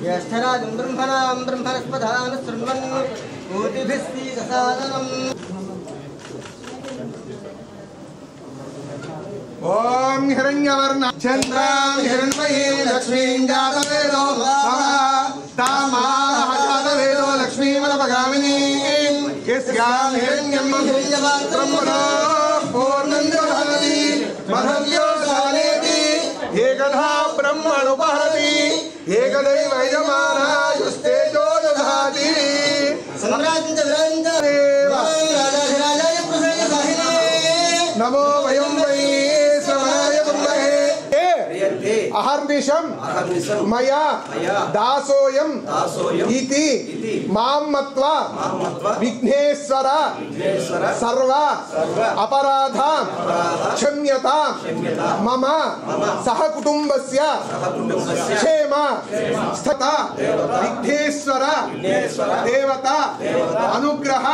ज्येष्ठराजं ब्रह्मणां ब्रह्मणस्पदान शृण्वन् भूतिभिस्तीदसादनम् ओम हिरण्यवर्ण चंद्रां हिरण्मयीं लक्ष्मीं जातवेदो तामाह जातवेदो लक्ष्मीमनपगामिनीं यस्यां हिरण्यं ब्रह्मणो पूर्णं दधाति मधव्यो दानेति एकधा ब्रह्मणुपहरति एकदैव यजमानायुस्तेजो दधाति नमो वयं वै श्रवणाय कुर्महे अहर्निशं मया दासोऽयं इति मां मत्वा विघ्नेश्वर सर्व अपराधां क्षम्यतां मम सह कुटुंबस्य क्षेम स्थिता विघ्नेश्वर देवता अनुग्रह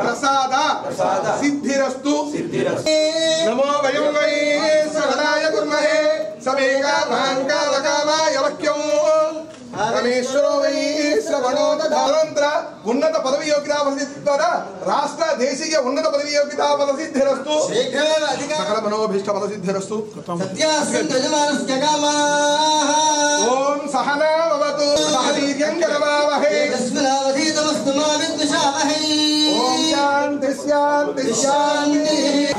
प्रसाद सिद्धिरस्तु नमो वयं वै श्रवणाय कुर्महे समेका भांका वकामाय वक्यं रमेश्वरो वै श्रवणो तथा उन्नत पदवी योग्यता राष्ट्र देशीय उन्नत पदवी योग्यता फलसिद्धिरस्तु सकल मनोभीष्ट फलसिद्धिरस्तु ओम सहना भवतु सह वीर्यं करवावहै तस्मावधीतमस्तु मा विद्विषावहै ओम शांति शांति शांति